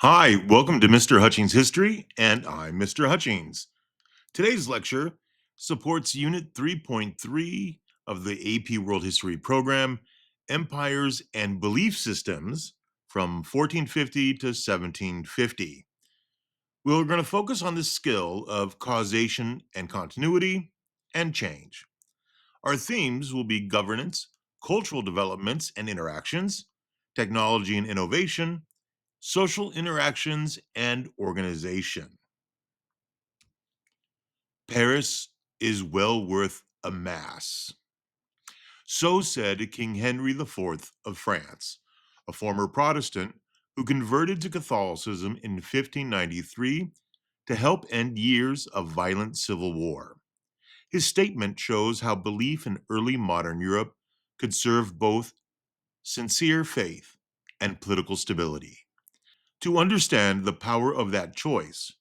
Hi, welcome to Mr. Hutchings History, and I'm Mr. Hutchings. Today's lecture supports Unit 3.3 of the AP World History program, Empires and Belief Systems from 1450 to 1750. We're going to focus on the skill of causation and continuity and change. Our themes will be governance, cultural developments and interactions, technology and innovation, social interactions, and organization. Paris is well worth a mass. So said King Henry IV of France, a former Protestant who converted to Catholicism in 1593 to help end years of violent civil war. His statement shows how belief in early modern Europe could serve both sincere faith and political stability. To understand the power of that choice,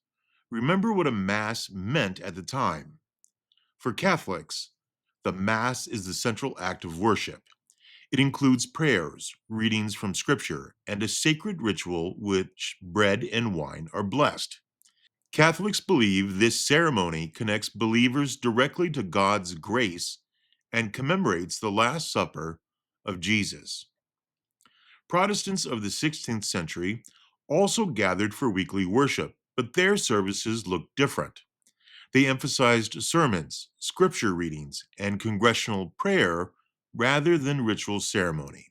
remember what a Mass meant at the time. For Catholics, the Mass is the central act of worship. It includes prayers, readings from Scripture, and a sacred ritual which bread and wine are blessed. Catholics believe this ceremony connects believers directly to God's grace and commemorates the Last Supper of Jesus. Protestants of the 16th century also gathered for weekly worship, but their services looked different. They emphasized sermons, scripture readings, and congregational prayer rather than ritual ceremony.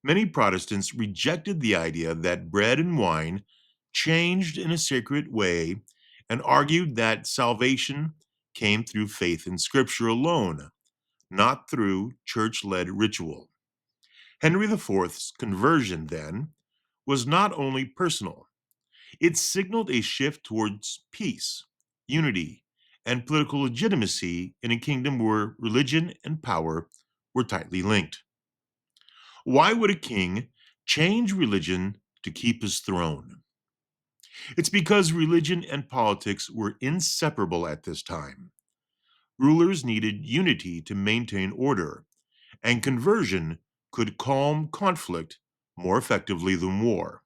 Many Protestants rejected the idea that bread and wine changed in a sacred way and argued that salvation came through faith in Scripture alone, not through church led ritual. Henry IV's conversion, then, was not only personal, it signaled a shift towards peace, unity, and political legitimacy in a kingdom where religion and power were tightly linked. Why would a king change religion to keep his throne? It's because religion and politics were inseparable at this time. Rulers needed unity to maintain order, and conversion could calm conflict more effectively than war.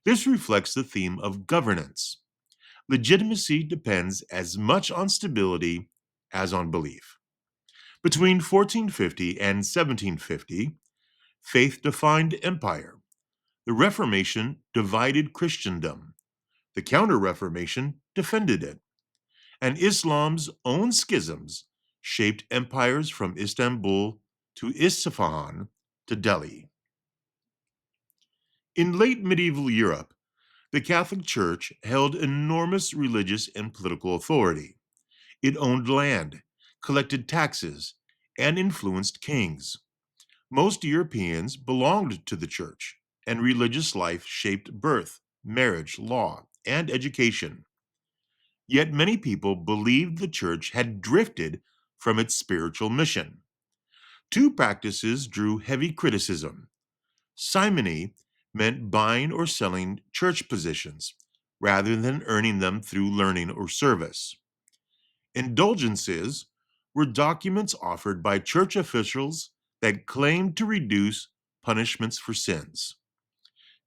This reflects the theme of governance. Legitimacy depends as much on stability as on belief. Between 1450 and 1750, faith defined empire. The Reformation divided Christendom. The Counter-Reformation defended it. And Islam's own schisms shaped empires from Istanbul to Isfahan to Delhi. In late medieval Europe, the Catholic Church held enormous religious and political authority. It owned land, collected taxes, and influenced kings. Most Europeans belonged to the church, and religious life shaped birth, marriage, law, and education. Yet many people believed the church had drifted from its spiritual mission. Two practices drew heavy criticism. Simony meant buying or selling church positions rather than earning them through learning or service. Indulgences were documents offered by church officials that claimed to reduce punishments for sins.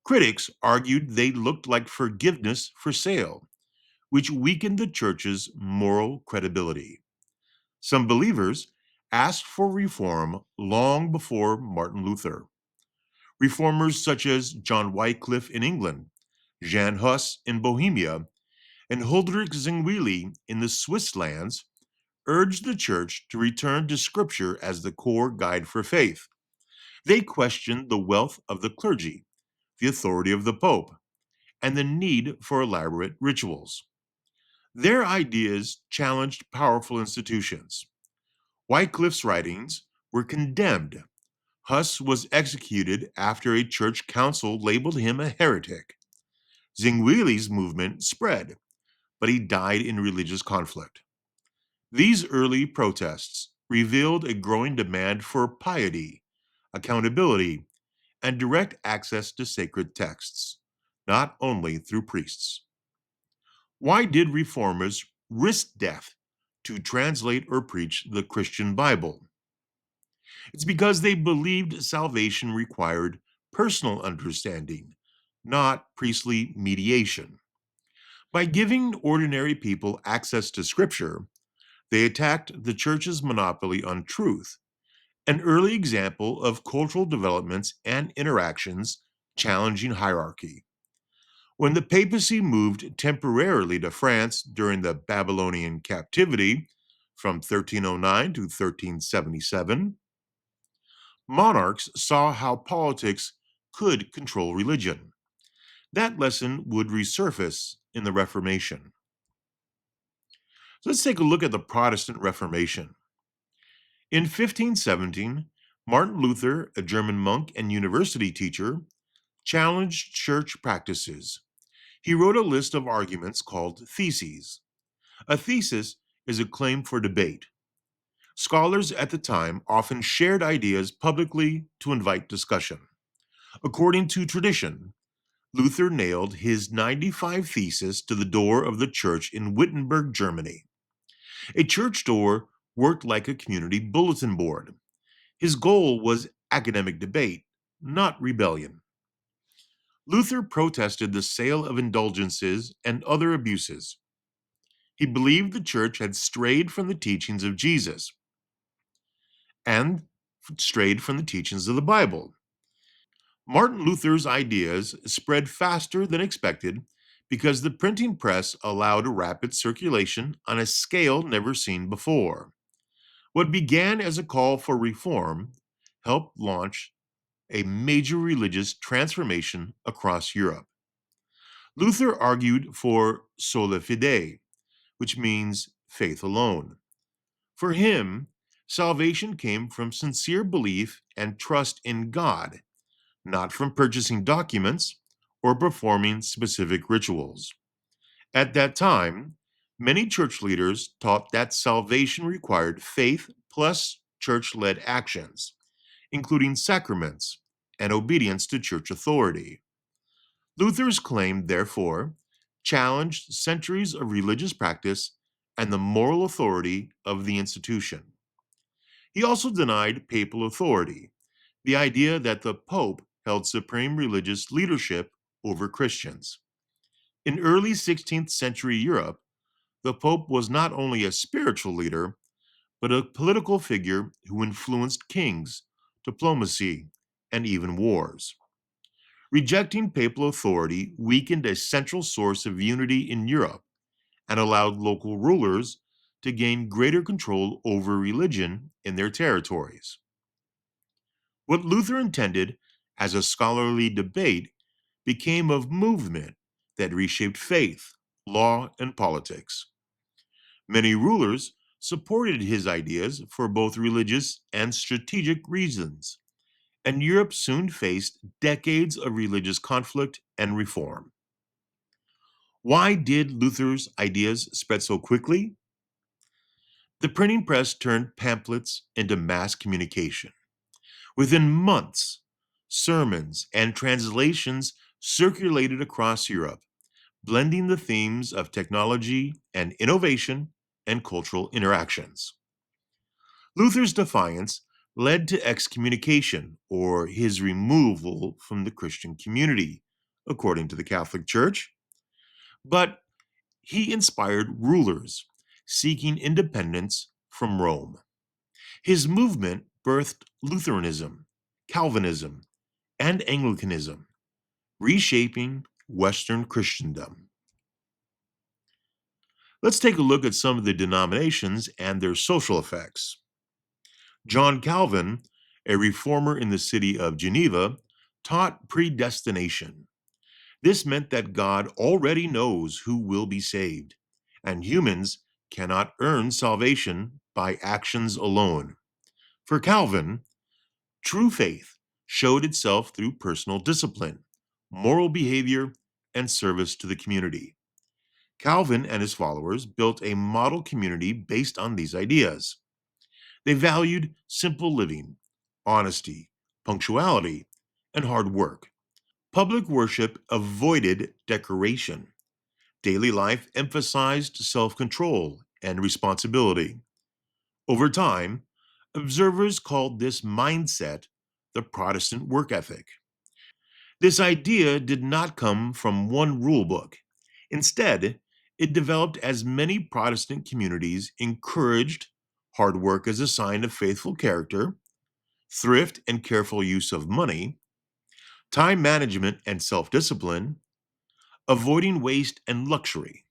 Critics argued they looked like forgiveness for sale, which weakened the church's moral credibility. Some believers asked for reform long before Martin Luther. Reformers such as John Wycliffe in England, Jan Hus in Bohemia, and Huldrych Zwingli in the Swiss lands urged the church to return to Scripture as the core guide for faith. They questioned the wealth of the clergy, the authority of the Pope, and the need for elaborate rituals. Their ideas challenged powerful institutions. Wycliffe's writings were condemned. Huss was executed after a church council labeled him a heretic. Zwingli's movement spread, but he died in religious conflict. These early protests revealed a growing demand for piety, accountability, and direct access to sacred texts, not only through priests. Why did reformers risk death to translate or preach the Christian Bible? It's because they believed salvation required personal understanding, not priestly mediation. By giving ordinary people access to Scripture, they attacked the Church's monopoly on truth, an early example of cultural developments and interactions challenging hierarchy. When the papacy moved temporarily to France during the Babylonian captivity from 1309 to 1377, monarchs saw how politics could control religion. That lesson would resurface in the Reformation. So let's take a look at the Protestant Reformation. In 1517, Martin Luther, a German monk and university teacher, challenged church practices. He wrote a list of arguments called theses. A thesis is a claim for debate. Scholars at the time often shared ideas publicly to invite discussion. According to tradition, Luther nailed his 95 theses to the door of the church in Wittenberg, Germany. A church door worked like a community bulletin board. His goal was academic debate, not rebellion. Luther protested the sale of indulgences and other abuses. He believed the church had strayed from the teachings of Jesus and strayed from the teachings of the Bible. Martin Luther's ideas spread faster than expected because the printing press allowed a rapid circulation on a scale never seen before. What began as a call for reform helped launch a major religious transformation across Europe. Luther argued for sola fide, which means faith alone. For him, salvation came from sincere belief and trust in God, not from purchasing documents or performing specific rituals. At that time, many church leaders taught that salvation required faith plus church led actions, including sacraments and obedience to church authority. Luther's claim, therefore, challenged centuries of religious practice and the moral authority of the institution. He also denied papal authority, the idea that the Pope held supreme religious leadership over Christians. In early 16th century Europe, the Pope was not only a spiritual leader, but a political figure who influenced kings, diplomacy, and even wars. Rejecting papal authority weakened a central source of unity in Europe and allowed local rulers to gain greater control over religion in their territories. What Luther intended as a scholarly debate became a movement that reshaped faith, law, and politics. Many rulers supported his ideas for both religious and strategic reasons, and Europe soon faced decades of religious conflict and reform. Why did Luther's ideas spread so quickly? The printing press turned pamphlets into mass communication. Within months, sermons and translations circulated across Europe, blending the themes of technology and innovation and cultural interactions. Luther's defiance led to excommunication, or his removal from the Christian community, according to the Catholic Church. But he inspired rulers seeking independence from Rome. His movement birthed Lutheranism, Calvinism, and Anglicanism, reshaping Western Christendom. Let's take a look at some of the denominations and their social effects. John Calvin, a reformer in the city of Geneva, taught predestination. This meant that God already knows who will be saved, and humans cannot earn salvation by actions alone. For Calvin, true faith showed itself through personal discipline, moral behavior, and service to the community. Calvin and his followers built a model community based on these ideas. They valued simple living, honesty, punctuality, and hard work. Public worship avoided decoration. Daily life emphasized self control and responsibility. Over time, observers called this mindset the Protestant work ethic. This idea did not come from one rule book. Instead, it developed as many Protestant communities encouraged hard work as a sign of faithful character, thrift and careful use of money, time management and self discipline, avoiding waste and luxury.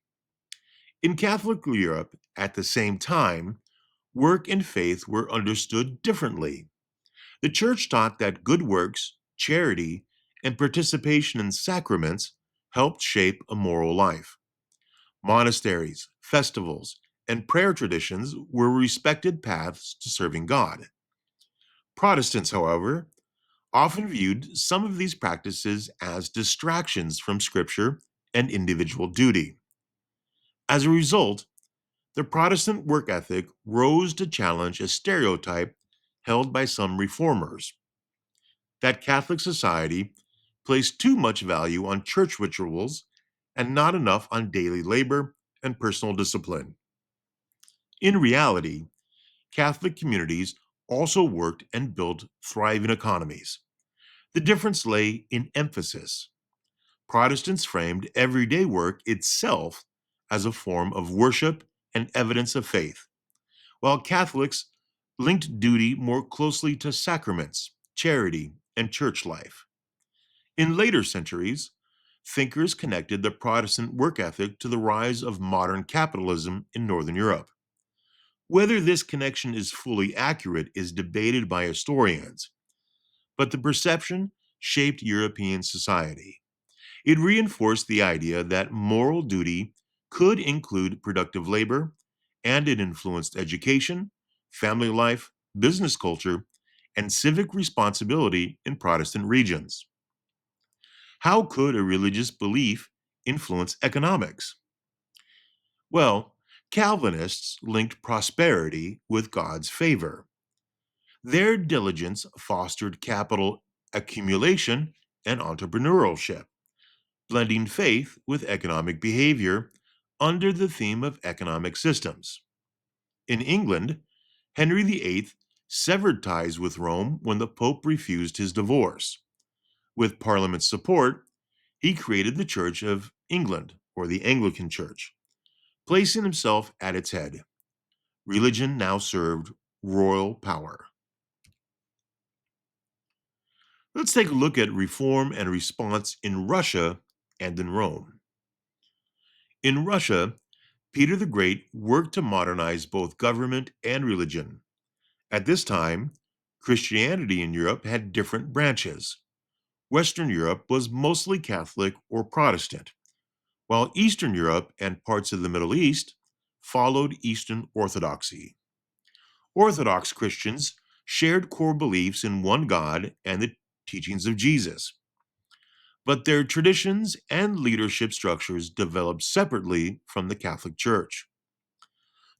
In Catholic Europe, at the same time, work and faith were understood differently. The Church taught that good works, charity, and participation in sacraments helped shape a moral life. Monasteries, festivals, and prayer traditions were respected paths to serving God. Protestants, however, often viewed some of these practices as distractions from Scripture and individual duty. As a result, the Protestant work ethic rose to challenge a stereotype held by some reformers that Catholic society placed too much value on church rituals and not enough on daily labor and personal discipline. In reality, Catholic communities also worked and built thriving economies. The difference lay in emphasis. Protestants framed everyday work itself as a form of worship and evidence of faith, while Catholics linked duty more closely to sacraments, charity, and church life. In later centuries, thinkers connected the Protestant work ethic to the rise of modern capitalism in Northern Europe. Whether this connection is fully accurate is debated by historians, but the perception shaped European society. It reinforced the idea that moral duty could include productive labor, and it influenced education, family life, business culture, and civic responsibility in Protestant regions. How could a religious belief influence economics? Well, Calvinists linked prosperity with God's favor. Their diligence fostered capital accumulation and entrepreneurship, blending faith with economic behavior under the theme of economic systems. In England, Henry VIII severed ties with Rome when the Pope refused his divorce. With Parliament's support, he created the Church of England, or the Anglican Church, placing himself at its head. Religion now served royal power. Let's take a look at reform and response in Russia and in Rome. In Russia, Peter the Great worked to modernize both government and religion. At this time, Christianity in Europe had different branches. Western Europe was mostly Catholic or Protestant, while Eastern Europe and parts of the Middle East followed Eastern Orthodoxy. Orthodox Christians shared core beliefs in one God and the teachings of Jesus, but their traditions and leadership structures developed separately from the Catholic Church.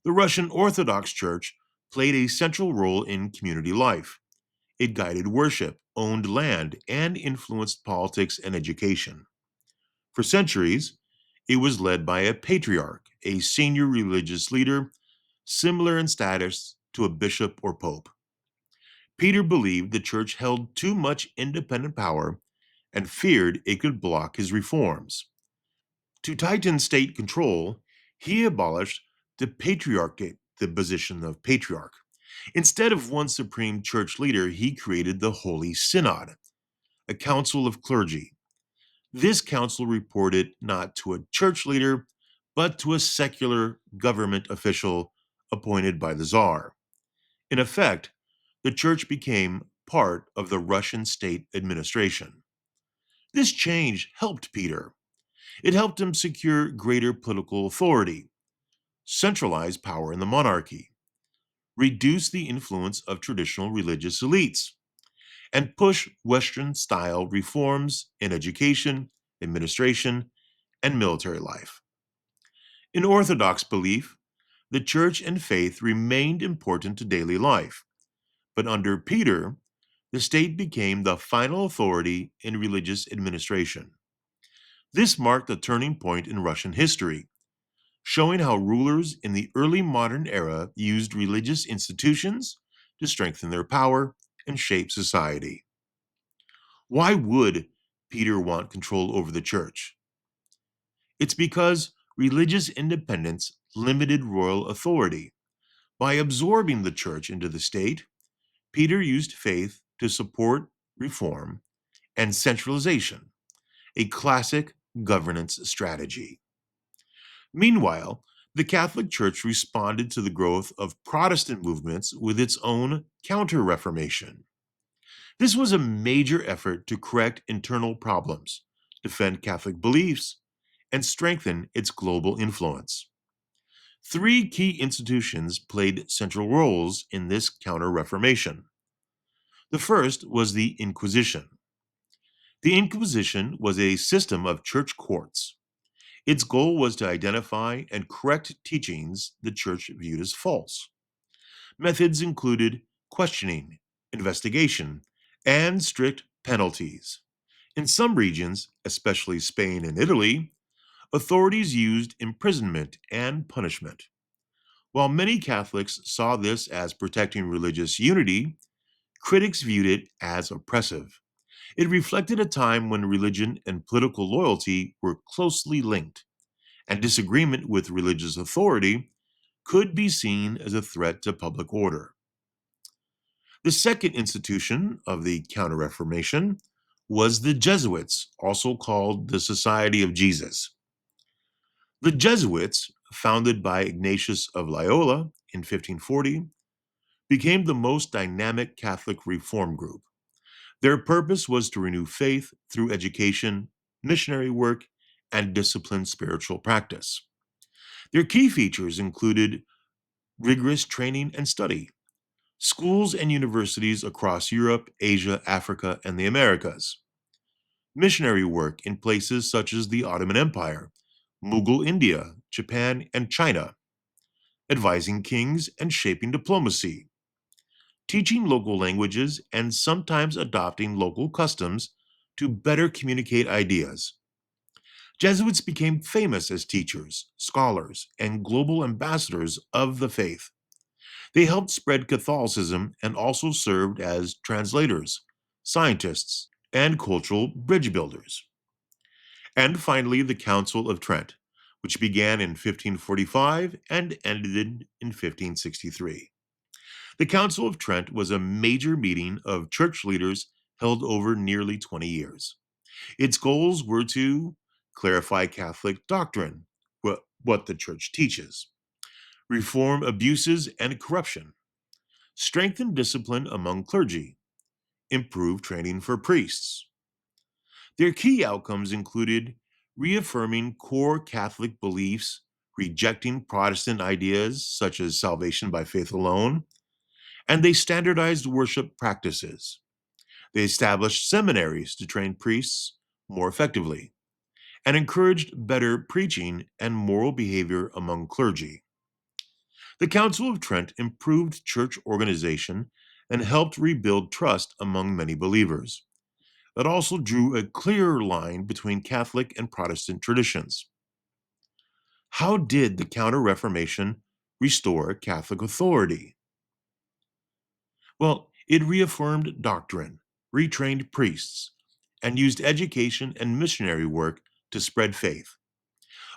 The Russian Orthodox Church played a central role in community life. It guided worship, owned land, and influenced politics and education. For centuries, it was led by a patriarch, a senior religious leader, similar in status to a bishop or pope. Peter believed the church held too much independent power and feared it could block his reforms. To tighten state control, he abolished the patriarchate, the position of patriarch. Instead of one supreme church leader, he created the Holy Synod, a council of clergy. This council reported not to a church leader, but to a secular government official appointed by the Tsar. In effect, the church became part of the Russian state administration. This change helped Peter. It helped him secure greater political authority, centralize power in the monarchy, reduce the influence of traditional religious elites, and push Western style reforms in education, administration, and military life. In Orthodox belief, the church and faith remained important to daily life, but under Peter, the state became the final authority in religious administration. This marked a turning point in Russian history, showing how rulers in the early modern era used religious institutions to strengthen their power and shape society. Why would Peter want control over the church? It's because religious independence limited royal authority. By absorbing the church into the state, Peter used faith to support reform and centralization, a classic governance strategy. Meanwhile, the Catholic Church responded to the growth of Protestant movements with its own Counter-Reformation. This was a major effort to correct internal problems, defend Catholic beliefs, and strengthen its global influence. Three key institutions played central roles in this Counter-Reformation. The first was the Inquisition. The Inquisition was a system of church courts. Its goal was to identify and correct teachings the church viewed as false. Methods included questioning, investigation, and strict penalties. In some regions, especially Spain and Italy, authorities used imprisonment and punishment. While many Catholics saw this as protecting religious unity, critics viewed it as oppressive. It reflected a time when religion and political loyalty were closely linked, and disagreement with religious authority could be seen as a threat to public order. The second institution of the Counter-Reformation was the Jesuits, also called the Society of Jesus. The Jesuits, founded by Ignatius of Loyola in 1540, became the most dynamic Catholic reform group. Their purpose was to renew faith through education, missionary work, and disciplined spiritual practice. Their key features included rigorous training and study, schools and universities across Europe, Asia, Africa, and the Americas, missionary work in places such as the Ottoman Empire, Mughal India, Japan, and China, advising kings and shaping diplomacy, teaching local languages and sometimes adopting local customs to better communicate ideas. Jesuits became famous as teachers, scholars, and global ambassadors of the faith. They helped spread Catholicism and also served as translators, scientists, and cultural bridge builders. And finally, the Council of Trent, which began in 1545 and ended in 1563. The Council of Trent was a major meeting of church leaders held over nearly 20 years. Its goals were to clarify Catholic doctrine, what the church teaches, reform abuses and corruption, strengthen discipline among clergy, improve training for priests. Their key outcomes included reaffirming core Catholic beliefs, rejecting Protestant ideas such as salvation by faith alone, and they standardized worship practices. They established seminaries to train priests more effectively and encouraged better preaching and moral behavior among clergy. The Council of Trent improved church organization and helped rebuild trust among many believers. It also drew a clearer line between Catholic and Protestant traditions. How did the Counter-Reformation restore Catholic authority? Well, it reaffirmed doctrine, retrained priests, and used education and missionary work to spread faith.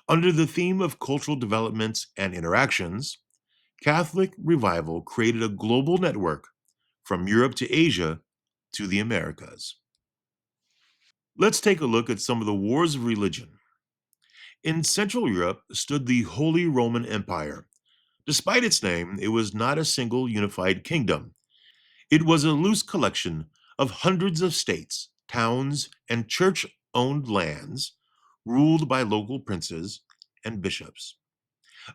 Under the theme of cultural developments and interactions, Catholic revival created a global network from Europe to Asia to the Americas. Let's take a look at some of the wars of religion. In Central Europe stood the Holy Roman Empire. Despite its name, it was not a single unified kingdom. It was a loose collection of hundreds of states, towns, and church owned lands ruled by local princes and bishops.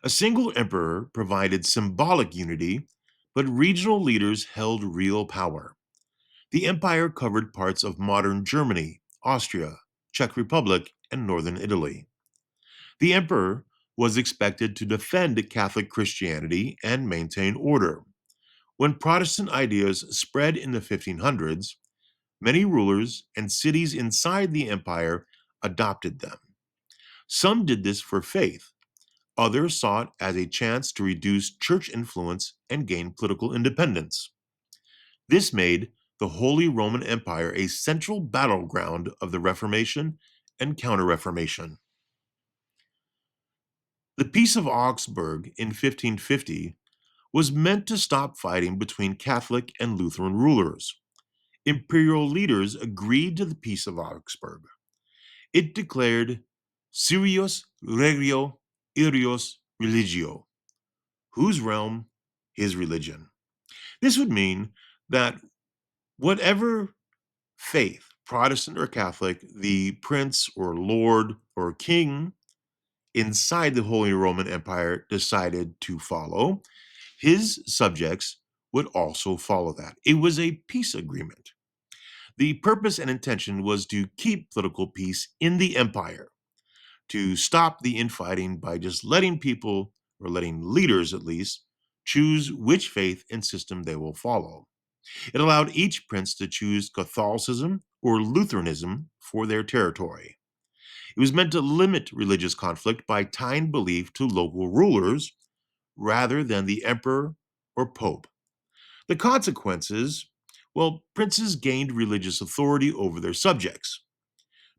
A single emperor provided symbolic unity, but regional leaders held real power. The empire covered parts of modern Germany, Austria, Czech Republic, and northern Italy. The emperor was expected to defend Catholic Christianity and maintain order. When Protestant ideas spread in the 1500s, many rulers and cities inside the empire adopted them. Some did this for faith, others saw it as a chance to reduce church influence and gain political independence. This made the Holy Roman Empire a central battleground of the Reformation and Counter-Reformation. The Peace of Augsburg in 1550 was meant to stop fighting between Catholic and Lutheran rulers. Imperial leaders agreed to the Peace of Augsburg. It declared Sirius regio irios religio, whose realm, his religion. This would mean that whatever faith, Protestant or Catholic, the prince or lord or king inside the Holy Roman Empire decided to follow, his subjects would also follow that. It was a peace agreement. The purpose and intention was to keep political peace in the empire, to stop the infighting by just letting people, or letting leaders at least, choose which faith and system they will follow. It allowed each prince to choose Catholicism or Lutheranism for their territory. It was meant to limit religious conflict by tying belief to local rulers rather than the emperor or pope. The consequences, well, princes gained religious authority over their subjects.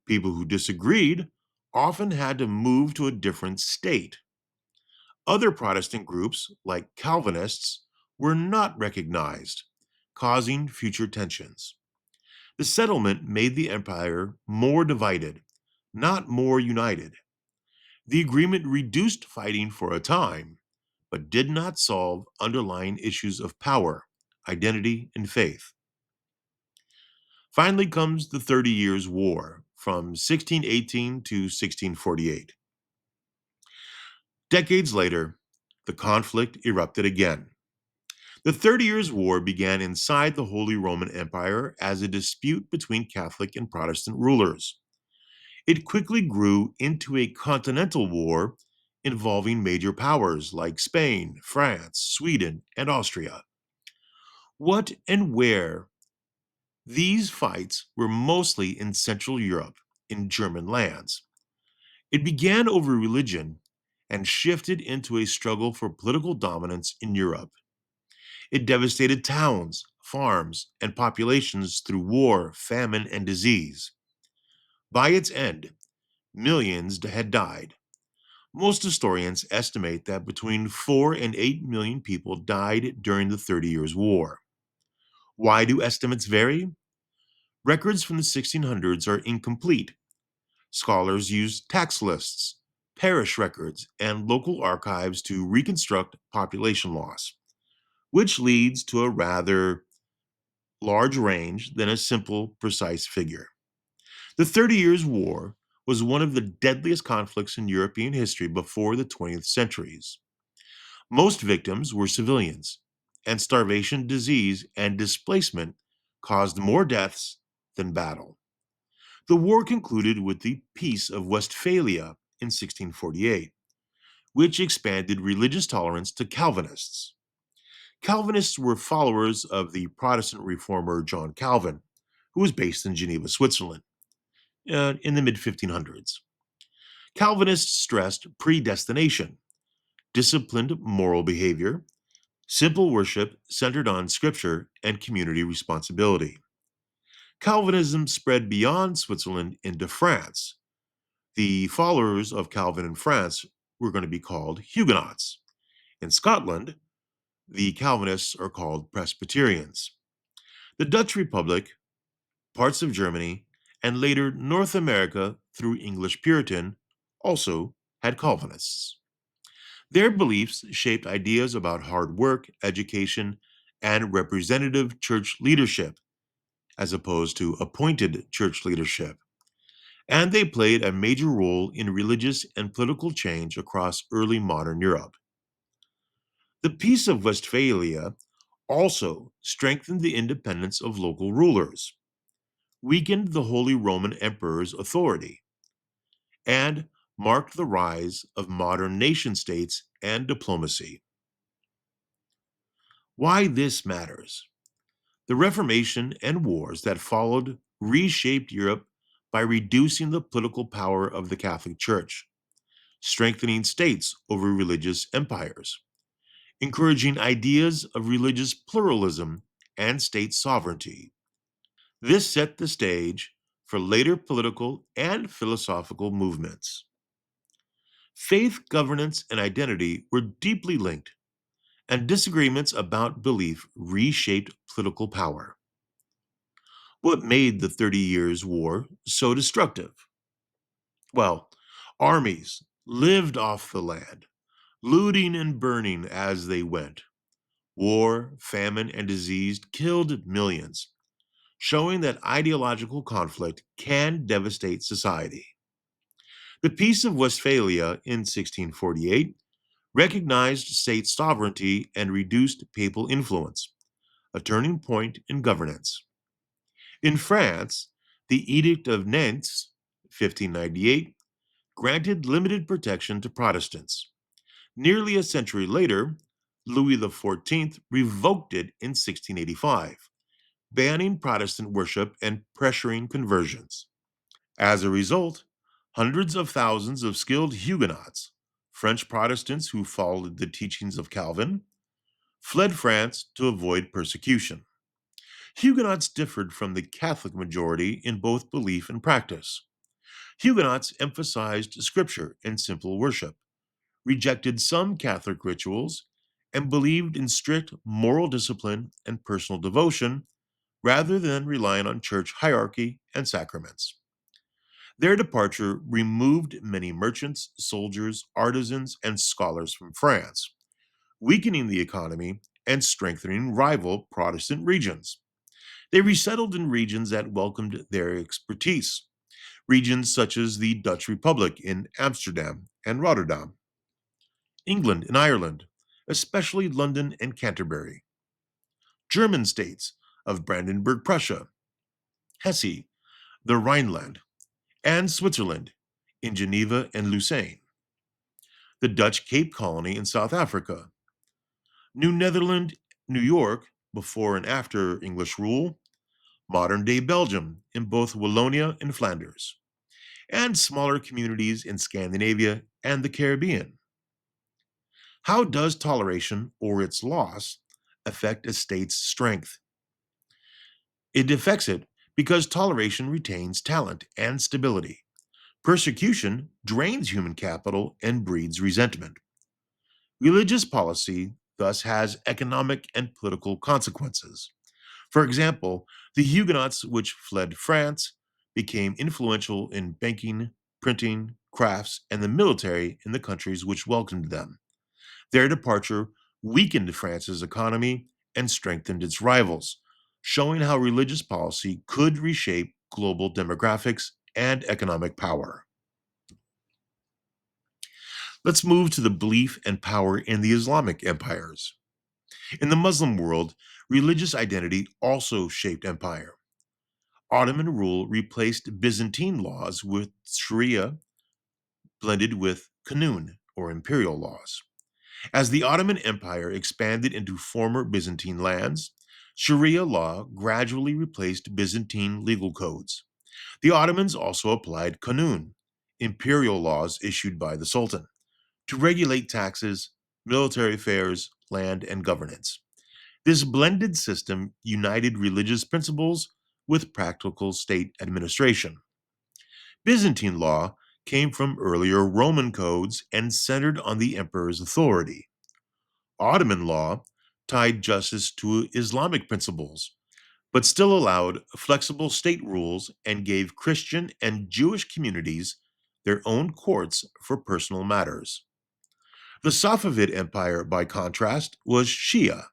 People who disagreed often had to move to a different state. Other Protestant groups, like Calvinists, were not recognized, causing future tensions. The settlement made the empire more divided, not more united. The agreement reduced fighting for a time, but did not solve underlying issues of power, identity, and faith. Finally comes the 30 Years' War from 1618 to 1648. Decades later, the conflict erupted again. The 30 Years' War began inside the Holy Roman Empire as a dispute between Catholic and Protestant rulers. It quickly grew into a continental war involving major powers like Spain, France, Sweden, and Austria. What and where? These fights were mostly in Central Europe, in German lands. It began over religion and shifted into a struggle for political dominance in Europe. It devastated towns, farms, and populations through war, famine, and disease. By its end, millions had died. Most historians estimate that between 4 and 8 million people died during the 30 Years' War. Why do estimates vary? Records from the 1600s are incomplete. Scholars use tax lists, parish records, and local archives to reconstruct population loss, which leads to a rather large range than a simple, precise figure. The 30 Years' War was one of the deadliest conflicts in European history before the 20th centuries. Most victims were civilians, and starvation, disease, and displacement caused more deaths than battle. The war concluded with the Peace of Westphalia in 1648, which expanded religious tolerance to Calvinists. Calvinists were followers of the Protestant reformer John Calvin, who was based in Geneva, Switzerland, in the mid 1500s. Calvinists stressed predestination, disciplined moral behavior, simple worship centered on scripture, and community responsibility. Calvinism spread beyond Switzerland into France. The followers of Calvin in France were going to be called Huguenots. In Scotland, the Calvinists are called Presbyterians. The Dutch Republic, parts of Germany, and later North America through English Puritan also had Calvinists. Their beliefs shaped ideas about hard work, education, and representative church leadership, as opposed to appointed church leadership. And they played a major role in religious and political change across early modern Europe. The Peace of Westphalia also strengthened the independence of local rulers, weakened the Holy Roman Emperor's authority, and marked the rise of modern nation states and diplomacy. Why this matters? The Reformation and wars that followed reshaped Europe by reducing the political power of the Catholic Church, strengthening states over religious empires, encouraging ideas of religious pluralism and state sovereignty, This set the stage for later political and philosophical movements. Faith, governance, and identity were deeply linked, and disagreements about belief reshaped political power. What made the 30 Years' War so destructive? Well, armies lived off the land, looting and burning as they went. War, famine, and disease killed millions, showing that ideological conflict can devastate society. The Peace of Westphalia in 1648 recognized state sovereignty and reduced papal influence, a turning point in governance. In France, the Edict of Nantes, 1598, granted limited protection to Protestants. Nearly a century later, Louis XIV revoked it in 1685, banning Protestant worship and pressuring conversions. As a result, hundreds of thousands of skilled Huguenots, French Protestants who followed the teachings of Calvin, fled France to avoid persecution. Huguenots differed from the Catholic majority in both belief and practice. Huguenots emphasized scripture and simple worship, rejected some Catholic rituals, and believed in strict moral discipline and personal devotion rather than relying on church hierarchy and sacraments. Their departure removed many merchants, soldiers, artisans, and scholars from France, weakening the economy and strengthening rival Protestant regions. They resettled in regions that welcomed their expertise, regions such as the Dutch Republic in Amsterdam and Rotterdam, England and Ireland, especially London and Canterbury, German states of Brandenburg Prussia, Hesse, the Rhineland, and Switzerland in Geneva and Lausanne, the Dutch Cape Colony in South Africa, New Netherland, New York, before and after English rule, modern day Belgium in both Wallonia and Flanders, and smaller communities in Scandinavia and the Caribbean. How does toleration or its loss affect a state's strength? It affects it because toleration retains talent and stability. Persecution drains human capital and breeds resentment. Religious policy thus has economic and political consequences. For example, the Huguenots, which fled France, became influential in banking, printing, crafts, and the military in the countries which welcomed them. Their departure weakened France's economy and strengthened its rivals, showing how religious policy could reshape global demographics and economic power. Let's move to the belief and power in the Islamic empires. In the Muslim world, religious identity also shaped empire. Ottoman rule replaced Byzantine laws with Sharia blended with Kanun, or imperial laws. As the Ottoman Empire expanded into former Byzantine lands, Sharia law gradually replaced Byzantine legal codes. The Ottomans also applied Kanun, imperial laws issued by the Sultan, to regulate taxes, military affairs, land, and governance. This blended system united religious principles with practical state administration. Byzantine law came from earlier Roman codes and centered on the emperor's authority. Ottoman law tied justice to Islamic principles, but still allowed flexible state rules and gave Christian and Jewish communities their own courts for personal matters. The Safavid Empire, by contrast, was Shia.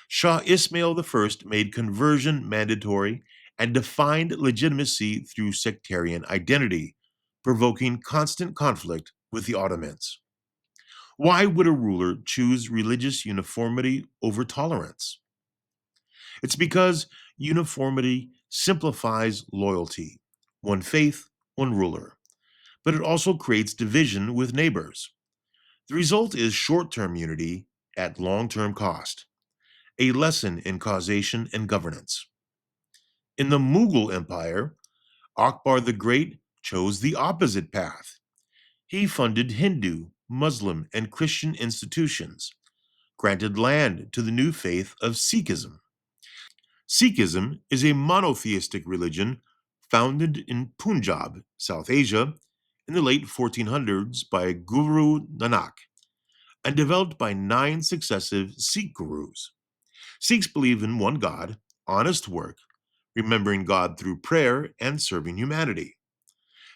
Shah Ismail I made conversion mandatory and defined legitimacy through sectarian identity, provoking constant conflict with the Ottomans. Why would a ruler choose religious uniformity over tolerance? It's because uniformity simplifies loyalty, one faith, one ruler, but it also creates division with neighbors. The result is short term unity at long term cost, a lesson in causation and governance. In the Mughal Empire, Akbar the Great chose the opposite path. He funded Hindu, Muslim, and Christian institutions, granted land to the new faith of Sikhism, Sikhism is a monotheistic religion founded in Punjab, South Asia, in the late 1400s by Guru Nanak and developed by 9 successive Sikh gurus. Sikhs believe in one God, honest work, remembering God through prayer, and serving humanity.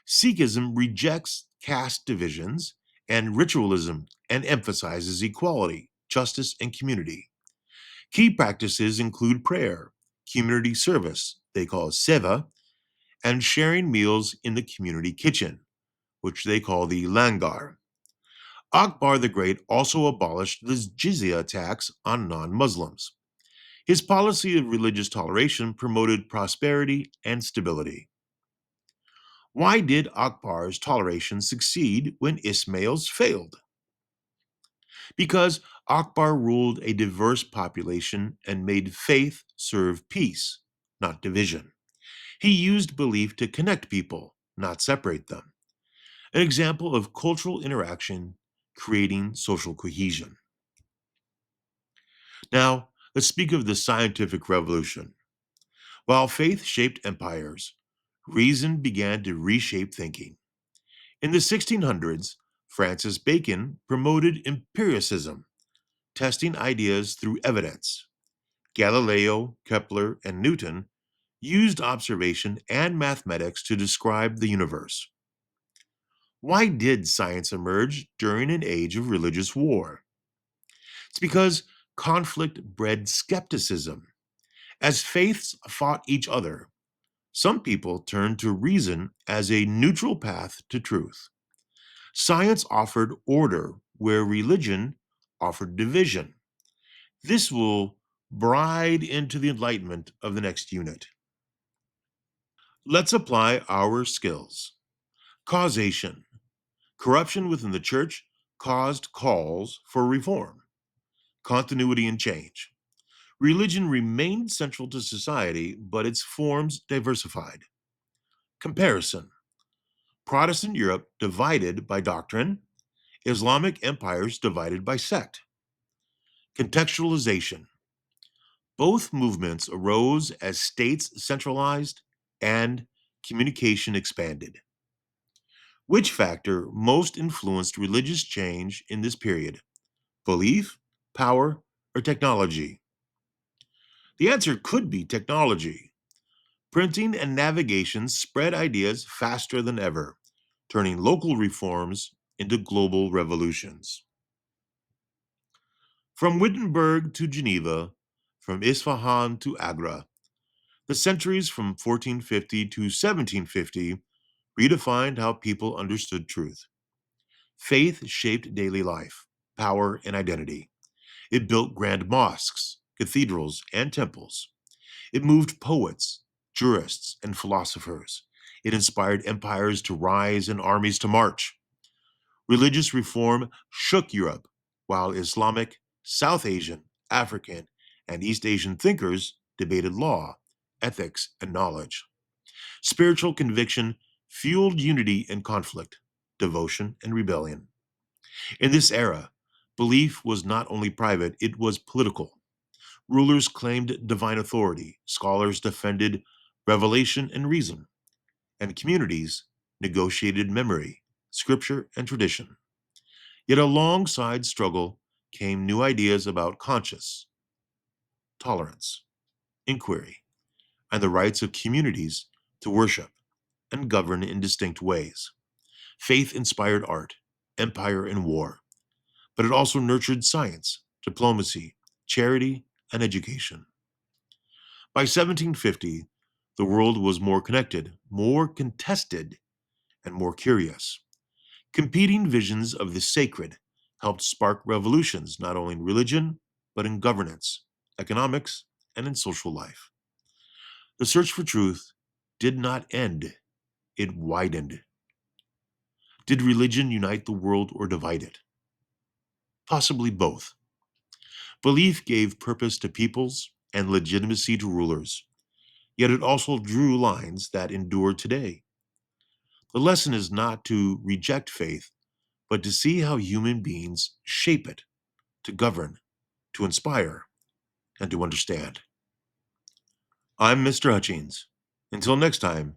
Sikhism rejects caste divisions and ritualism and emphasizes equality, justice, and community. Key practices include prayer, community service, they call seva, and sharing meals in the community kitchen, which they call the langar. Akbar the Great also abolished the jizya tax on non Muslims. His policy of religious toleration promoted prosperity and stability. Why did Akbar's toleration succeed when Ismail's failed? Because Akbar ruled a diverse population and made faith serve peace, not division. He used belief to connect people, not separate them. An example of cultural interaction creating social cohesion. Now, let's speak of the scientific revolution. While faith shaped empires, reason began to reshape thinking. In the 1600s, Francis Bacon promoted empiricism, testing ideas through evidence. Galileo, Kepler, and Newton used observation and mathematics to describe the universe. Why did science emerge during an age of religious war? It's because conflict bred skepticism. As faiths fought each other, some people turned to reason as a neutral path to truth. Science offered order where religion offered division. This will bride into the enlightenment of the next unit. Let's apply our skills. Causation. Corruption within the church caused calls for reform. Continuity and change. Religion remained central to society, but its forms diversified. Comparison. Protestant Europe divided by doctrine, Islamic empires divided by sect. Contextualization. Both movements arose as states centralized and communication expanded. Which factor most influenced religious change in this period? Belief, power, or technology? The answer could be technology. Printing and navigation spread ideas faster than ever, turning local reforms into global revolutions. From Wittenberg to Geneva, from Isfahan to Agra, the centuries from 1450 to 1750 redefined how people understood truth. Faith shaped daily life, power, and identity. It built grand mosques, cathedrals, and temples. It moved poets, jurists, and philosophers. It inspired empires to rise and armies to march. Religious reform shook Europe, while Islamic, South Asian, African, and East Asian thinkers debated law, ethics, and knowledge. Spiritual conviction fueled unity and conflict, devotion and rebellion. In this era, belief was not only private, it was political. Rulers claimed divine authority, scholars defended revelation and reason, and communities negotiated memory, scripture, and tradition. Yet alongside struggle came new ideas about conscience, tolerance, inquiry, and the rights of communities to worship and govern in distinct ways. Faith inspired art, empire, and war, but it also nurtured science, diplomacy, charity, and education. By 1750, the world was more connected, more contested, and more curious. Competing visions of the sacred helped spark revolutions not only in religion, but in governance, economics, and in social life. The search for truth did not end, it widened. Did religion unite the world or divide it? Possibly both. Belief gave purpose to peoples and legitimacy to rulers, yet it also drew lines that endure today. The lesson is not to reject faith, but to see how human beings shape it, to govern, to inspire, and to understand. I'm Mr. Hutchings. Until next time,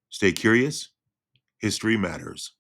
stay curious. History matters.